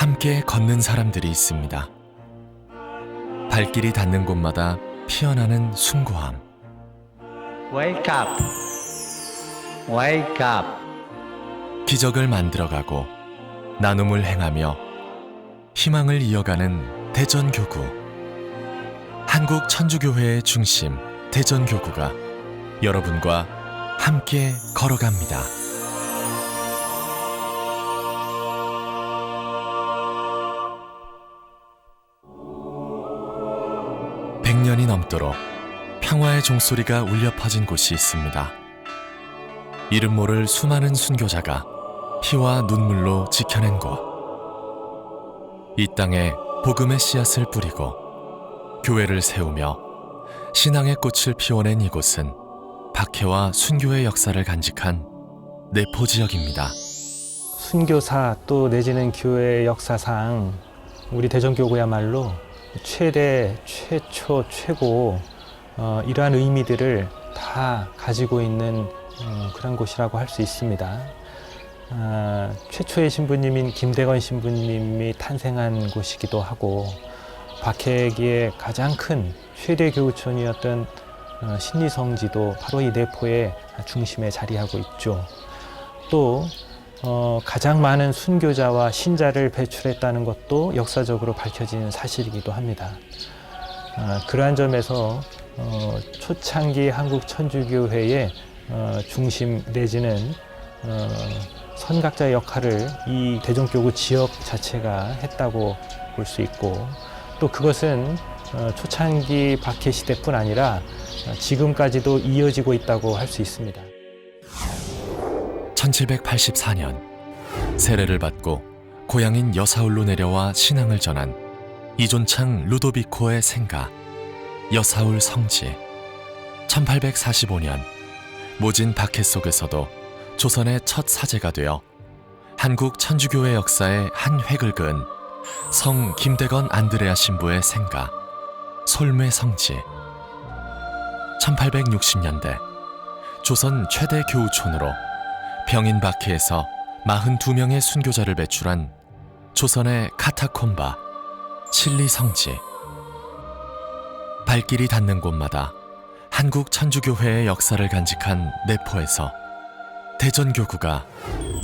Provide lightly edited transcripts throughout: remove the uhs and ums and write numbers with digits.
함께 걷는 사람들이 있습니다. 발길이 닿는 곳마다 피어나는 숭고함. Wake up. Wake up. 기적을 만들어가고 나눔을 행하며 희망을 이어가는 대전교구. 한국 천주교회의 중심 대전교구가 여러분과 함께 걸어갑니다. (100년이) 넘도록 평화의 종소리가 울려 퍼진 곳이 있습니다. 이름 모를 수많은 순교자가 피와 눈물로 지켜낸 곳. 이 땅에 복음의 씨앗을 뿌리고 교회를 세우며 신앙의 꽃을 피워낸 이곳은 박해와 순교의 역사를 간직한 내포 지역입니다. 순교사 또 내지는 교회 역사상 우리 대전교구야말로 최대, 최초, 최고 이러한 의미들을 다 가지고 있는 그런 곳이라고 할 수 있습니다. 최초의 신부님인 김대건 신부님이 탄생한 곳이기도 하고 박해기의 가장 큰 최대 교구촌이었던 신리성지도 바로 이 내포의 중심에 자리하고 있죠. 또 가장 많은 순교자와 신자를 배출했다는 것도 역사적으로 밝혀진 사실이기도 합니다. 그러한 점에서 초창기 한국 천주교회의 중심 내지는 선각자의 역할을 이 대전교구 지역 자체가 했다고 볼 수 있고, 또 그것은 초창기 박해 시대뿐 아니라 지금까지도 이어지고 있다고 할 수 있습니다. 1784년 세례를 받고 고향인 여사울로 내려와 신앙을 전한 이존창 루도비코의 생가 여사울 성지. 1845년 모진 박해 속에서도 조선의 첫 사제가 되어 한국 천주교회 역사에 한 획을 그은 성 김대건 안드레아 신부의 생가 솔매 성지. 1860년대 조선 최대 교우촌으로 병인 박해에서 42명의 순교자를 배출한 조선의 카타콤바 칠리 성지. 발길이 닿는 곳마다 한국 천주교회의 역사를 간직한 내포에서 대전교구가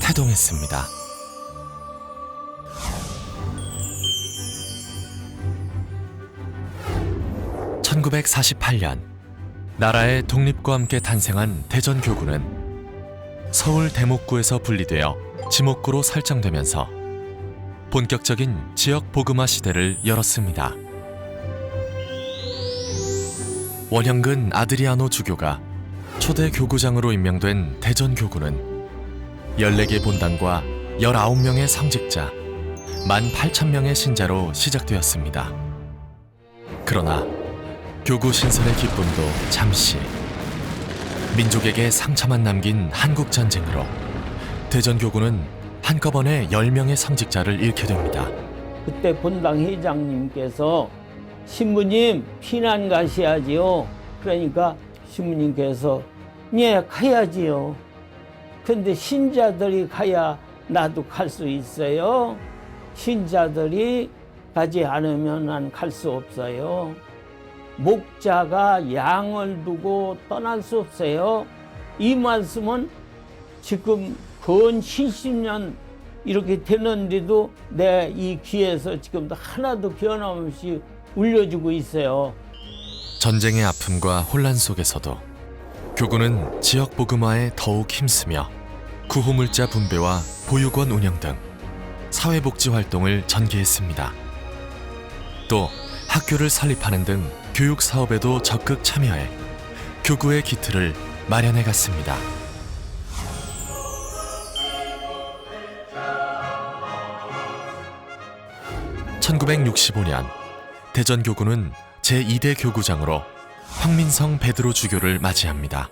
태동했습니다. (1948년) 나라의 독립과 함께 탄생한 대전교구는 서울 대목구에서 분리되어 지목구로 설정되면서 본격적인 지역 복음화 시대를 열었습니다. 원형근 아드리아노 주교가 초대 교구장으로 임명된 대전교구는 14개 본당과 19명의 성직자, 18,000명의 신자로 시작되었습니다. 그러나 교구 신설의 기쁨도 잠시, 민족에게 상처만 남긴 한국전쟁으로 대전교구는 한꺼번에 10명의 성직자를 잃게 됩니다. 그때 본당 회장님께서 신부님 피난 가셔야지요. 그러니까 신부님께서 예 가야지요. 근데 신자들이 가야 나도 갈 수 있어요. 신자들이 가지 않으면 난 갈 수 없어요. 목자가 양을 두고 떠날 수 없어요. 이 말씀은 지금 근 70년 이렇게 되는데도 내 이 귀에서 지금도 하나도 변함없이 울려주고 있어요. 전쟁의 아픔과 혼란 속에서도 교구는 지역 복음화에 더욱 힘쓰며 구호물자 분배와 보육원 운영 등 사회복지 활동을 전개했습니다. 또 학교를 설립하는 등 교육 사업에도 적극 참여해 교구의 기틀을 마련해 갔습니다. 1965년 대전교구는 제2대 교구장으로 황민성 베드로 주교를 맞이합니다.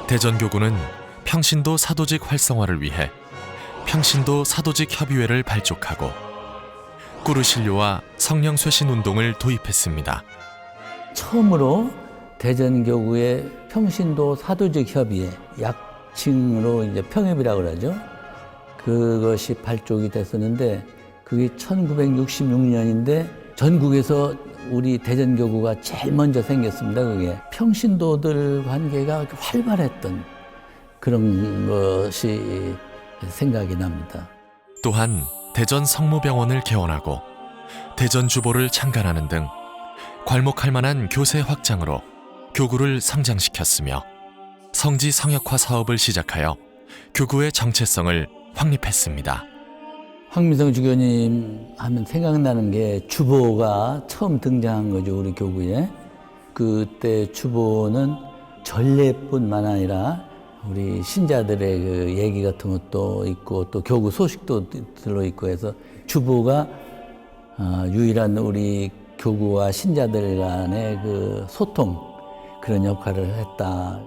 대전교구는 평신도 사도직 활성화를 위해 평신도 사도직 협의회를 발족하고 꾸르실료와 성령 쇄신 운동을 도입했습니다. 처음으로 대전교구의 평신도 사도직 협의회, 약칭으로 이제 평협이라고 그러죠. 그것이 발족이 됐었는데 그게 1966년인데 전국에서 우리 대전교구가 제일 먼저 생겼습니다. 그게 평신도들 관계가 활발했던 그런 것이 생각이 납니다. 또한 대전 성모병원을 개원하고 대전 주보를 창간하는 등 괄목할 만한 교세 확장으로 교구를 성장시켰으며 성지 성역화 사업을 시작하여 교구의 정체성을 확립했습니다. 황민성 주교님 하면 생각나는 게 주보가 처음 등장한 거죠, 우리 교구에. 그때 주보는 전례뿐만 아니라 우리 신자들의 그 얘기 같은 것도 있고 또 교구 소식도 들어있고 해서 주보가 유일한 우리 교구와 신자들 간의 그 소통, 그런 역할을 했다.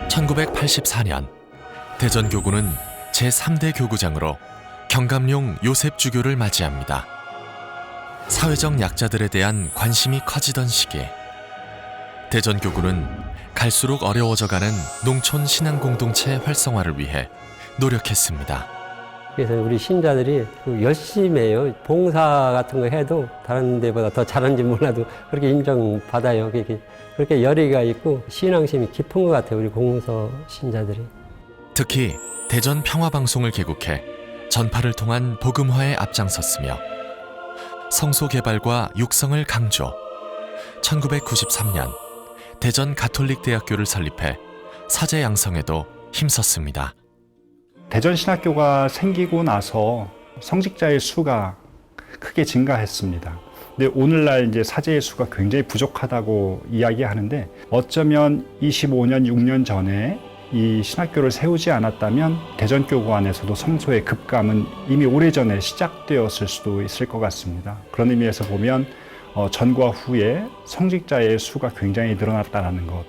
(1984년) 대전교구는 제3대 교구장으로 경감용 요셉주교를 맞이합니다. 사회적 약자들에 대한 관심이 커지던 시기, 대전교구는 갈수록 어려워져가는 농촌 신앙공동체 활성화를 위해 노력했습니다. 그래서 우리 신자들이 열심히 해요. 봉사 같은 거 해도 다른 데보다 더 잘하는지 몰라도 그렇게 인정받아요. 그렇게 열의가 있고 신앙심이 깊은 것 같아요, 우리 공서 신자들이. 특히 대전 평화방송을 개국해 전파를 통한 복음화에 앞장섰으며 성소 개발과 육성을 강조. 1993년 대전 가톨릭대학교를 설립해 사제 양성에도 힘썼습니다. 대전신학교가 생기고 나서 성직자의 수가 크게 증가했습니다. 근데 오늘날 이제 사제의 수가 굉장히 부족하다고 이야기하는데, 어쩌면 25년, 6년 전에 이 신학교를 세우지 않았다면 대전교구 안에서도 성소의 급감은 이미 오래전에 시작되었을 수도 있을 것 같습니다. 그런 의미에서 보면 전과 후에 성직자의 수가 굉장히 늘어났다는 것.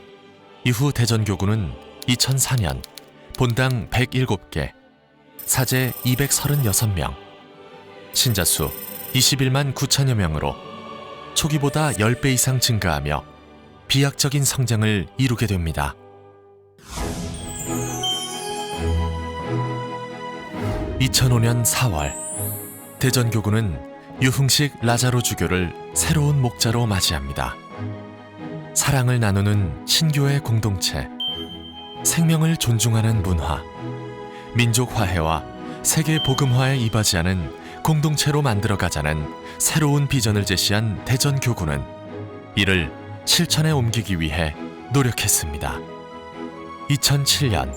이후 대전교구는 2004년 본당 107개, 사제 236명, 신자수 21만 9천여 명으로 초기보다 10배 이상 증가하며 비약적인 성장을 이루게 됩니다. (2005년 4월) 대전교구는 유흥식 라자로 주교를 새로운 목자로 맞이합니다. 사랑을 나누는 신교의 공동체, 생명을 존중하는 문화, 민족 화해와 세계 복음화에 이바지하는 공동체로 만들어가자는 새로운 비전을 제시한 대전교구는 이를 실천에 옮기기 위해 노력했습니다. 2007년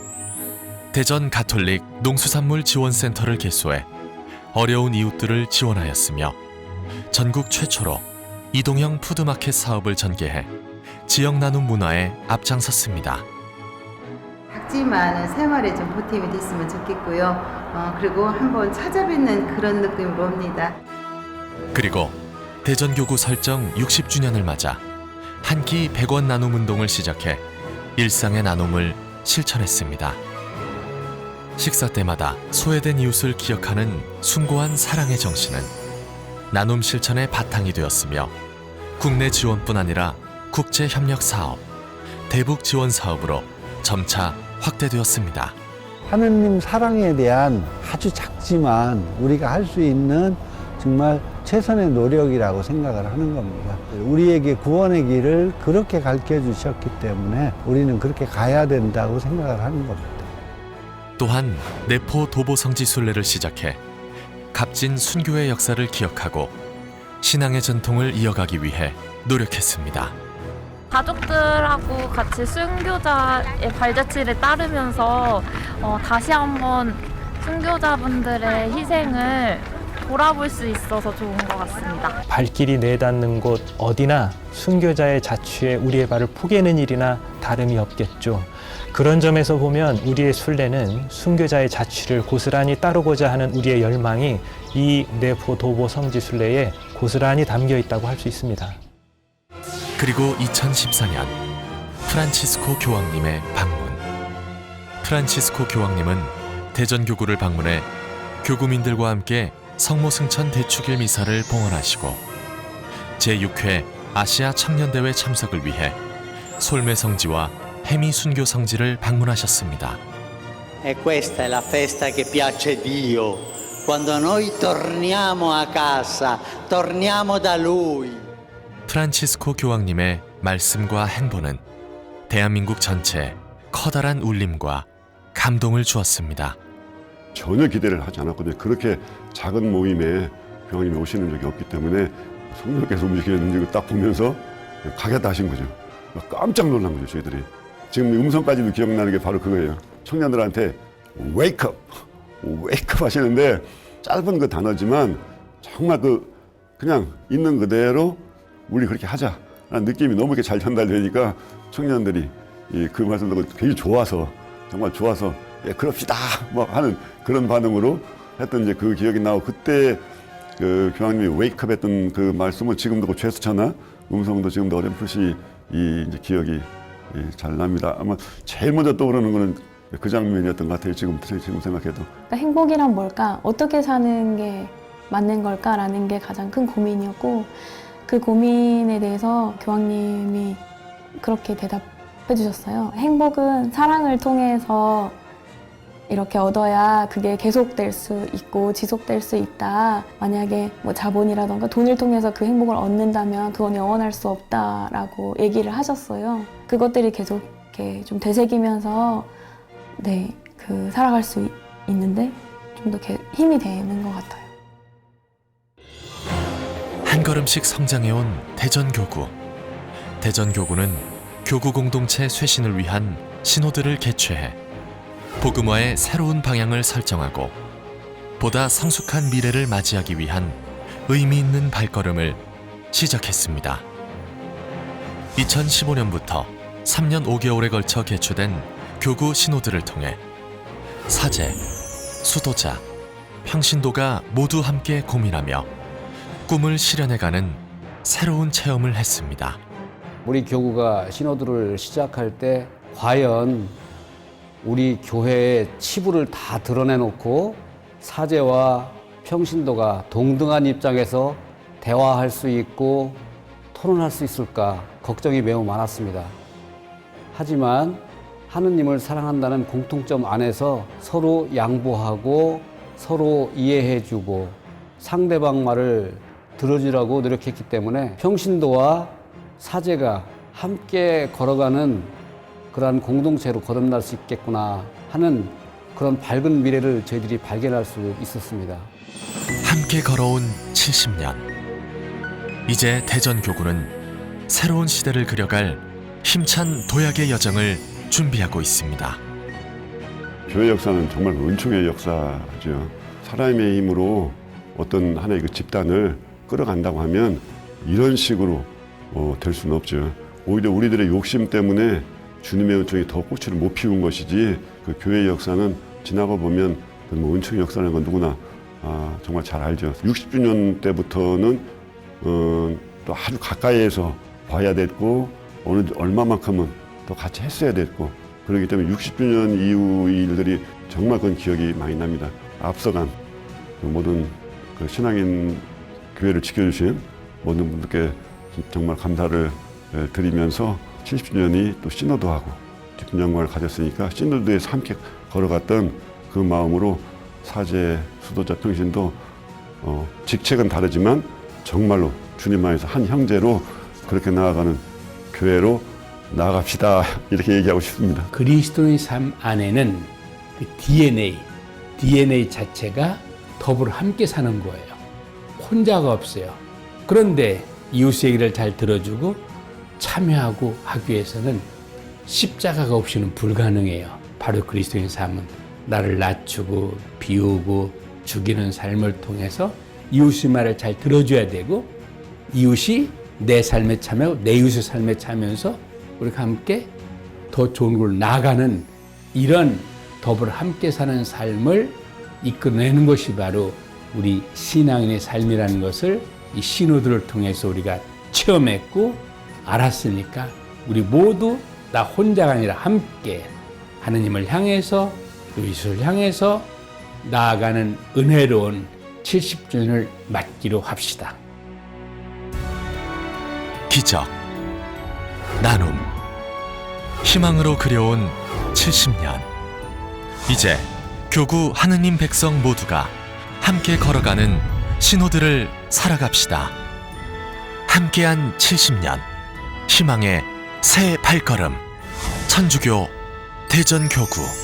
대전 가톨릭 농수산물 지원센터를 개소해 어려운 이웃들을 지원하였으며 전국 최초로 이동형 푸드마켓 사업을 전개해 지역 나눔 문화에 앞장섰습니다. 작지만은 생활에 좀 보탬이 됐으면 좋겠고요. 그리고 한번 찾아뵙는 그런 느낌으로 옵니다. 그리고 대전교구 설정 60주년을 맞아 한 끼 100원 나눔 운동을 시작해 일상의 나눔을 실천했습니다. 식사 때마다 소외된 이웃을 기억하는 숭고한 사랑의 정신은 나눔 실천의 바탕이 되었으며 국내 지원뿐 아니라 국제 협력 사업, 대북 지원 사업으로 점차 확대되었습니다. 하느님 사랑에 대한 아주 작지만 우리가 할 수 있는 정말 최선의 노력이라고 생각을 하는 겁니다. 우리에게 구원의 길을 그렇게 가르쳐 주셨기 때문에 우리는 그렇게 가야 된다고 생각을 하는 겁니다. 또한 내포 도보성지 순례를 시작해 값진 순교의 역사를 기억하고 신앙의 전통을 이어가기 위해 노력했습니다. 가족들하고 같이 순교자의 발자취를 따르면서 다시 한번 순교자분들의 희생을 돌아볼 수 있어서 좋은 것 같습니다. 발길이 내닿는 곳 어디나 순교자의 자취에 우리의 발을 포개는 일이나 다름이 없겠죠. 그런 점에서 보면 우리의 순례는 순교자의 자취를 고스란히 따르고자 하는 우리의 열망이 이 내포 도보 성지 순례에 고스란히 담겨 있다고 할 수 있습니다. 그리고 2014년 프란치스코 교황님의 방문. 프란치스코 교황님은 대전교구를 방문해 교구민들과 함께 성모승천 대축일 미사를 봉헌하시고 제6회 아시아 청년대회 참석을 위해 솔메성지와 해미 순교 성지를 방문하셨습니다. E questa è la festa che piace a Dio. Quando noi torniamo a casa, torniamo da Lui. 프란치스코 교황님의 말씀과 행보는 대한민국 전체에 커다란 울림과 감동을 주었습니다. 전혀 기대를 하지 않았거든요. 그렇게 작은 모임에 교황님이 오시는 적이 없기 때문에 성령께서 움직이는 걸 딱 보면서 가겠다 하신 거죠. 깜짝 놀란 거죠, 저희들이. 지금 음성까지도 기억나는 게 바로 그거예요. 청년들한테 wake up 하시는데 짧은 그 단어지만 정말 그냥 있는 그대로 우리 그렇게 하자라는 느낌이 너무 이렇게 잘 전달되니까 청년들이 그 말씀 듣고 굉장히 좋아서 정말 좋아서 예, 그럽시다 뭐 하는 그런 반응으로 했던 이제 그 기억이 나고 그때 그 교황님이 웨이크업 했던 그 말씀은 지금도 그 제스처나 음성도 지금도 어렴풋이 이제 기억이 잘 납니다. 아마 제일 먼저 떠오르는 거는 그 장면이었던 것 같아요. 지금 생각해도. 그러니까 행복이란 뭘까? 어떻게 사는 게 맞는 걸까라는 게 가장 큰 고민이었고 그 고민에 대해서 교황님이 그렇게 대답해 주셨어요. 행복은 사랑을 통해서 이렇게 얻어야 그게 계속될 수 있고 지속될 수 있다. 만약에 뭐 자본이라던가 돈을 통해서 그 행복을 얻는다면 그건 영원할 수 없다라고 얘기를 하셨어요. 그것들이 계속 이렇게 좀 되새기면서 살아갈 수 있는데 좀 더 힘이 되는 것 같아요. 한 걸음씩 성장해온 대전교구. 대전교구는 교구 공동체 쇄신을 위한 신호들을 개최해 복음화의 새로운 방향을 설정하고 보다 성숙한 미래를 맞이하기 위한 의미 있는 발걸음을 시작했습니다. 2015년부터 3년 5개월에 걸쳐 개최된 교구 신호들을 통해 사제, 수도자, 평신도가 모두 함께 고민하며 꿈을 실현해가는 새로운 체험을 했습니다. 우리 교구가 신호들을 시작할 때 과연 우리 교회의 치부를 다 드러내놓고 사제와 평신도가 동등한 입장에서 대화할 수 있고 토론할 수 있을까 걱정이 매우 많았습니다. 하지만 하느님을 사랑한다는 공통점 안에서 서로 양보하고 서로 이해해주고 상대방 말을 들어주라고 노력했기 때문에 평신도와 사제가 함께 걸어가는 그러한 공동체로 거듭날 수 있겠구나 하는 그런 밝은 미래를 저희들이 발견할 수 있었습니다. 함께 걸어온 70년. 이제 대전교구는 새로운 시대를 그려갈 힘찬 도약의 여정을 준비하고 있습니다. 교회 역사는 정말 은총의 역사죠. 사람의 힘으로 어떤 하나의 그 집단을 끌어간다고 하면 이런 식으로 될 수는 없죠. 오히려 우리들의 욕심 때문에 주님의 은총이 더 꽃을 못 피운 것이지 그 교회의 역사는 지나고 보면 뭐 은총의 역사라는 건 누구나 정말 잘 알죠. 60주년 때부터는 또 아주 가까이에서 봐야 됐고 얼마만큼은 또 같이 했어야 됐고 그렇기 때문에 60주년 이후 일들이 정말 그건 기억이 많이 납니다. 앞서간 그 모든 그 신앙인 교회를 지켜주신 모든 분들께 정말 감사를 드리면서 70주년이 또 신호도 하고 깊은 영광을 가졌으니까 신호도에서 함께 걸어갔던 그 마음으로 사제, 수도자, 평신도 직책은 다르지만 정말로 주님 안에서 한 형제로 그렇게 나아가는 교회로 나아갑시다 이렇게 얘기하고 싶습니다. 그리스도의 삶 안에는 그 DNA 자체가 더불어 함께 사는 거예요. 혼자가 없어요. 그런데 이웃 얘기를 잘 들어주고 참여하고 하기 위해서는 십자가가 없이는 불가능해요. 바로 그리스도의 삶은 나를 낮추고 비우고 죽이는 삶을 통해서 이웃의 말을 잘 들어줘야 되고 이웃이 내 삶에 참여하고 내 이웃의 삶에 참여하면서 우리가 함께 더 좋은 곳으로 나아가는 이런 더불어 함께 사는 삶을 이끌어내는 것이 바로 우리 신앙인의 삶이라는 것을 이 신호들을 통해서 우리가 체험했고 알았으니까 우리 모두 나 혼자가 아니라 함께 하느님을 향해서 이웃을 향해서 나아가는 은혜로운 70주년을 맞기로 합시다. 기적, 나눔, 희망으로 그려온 70년. 이제 교구 하느님 백성 모두가 함께 걸어가는 신호들을 살아갑시다. 함께한 70년, 희망의 새 발걸음, 천주교 대전교구.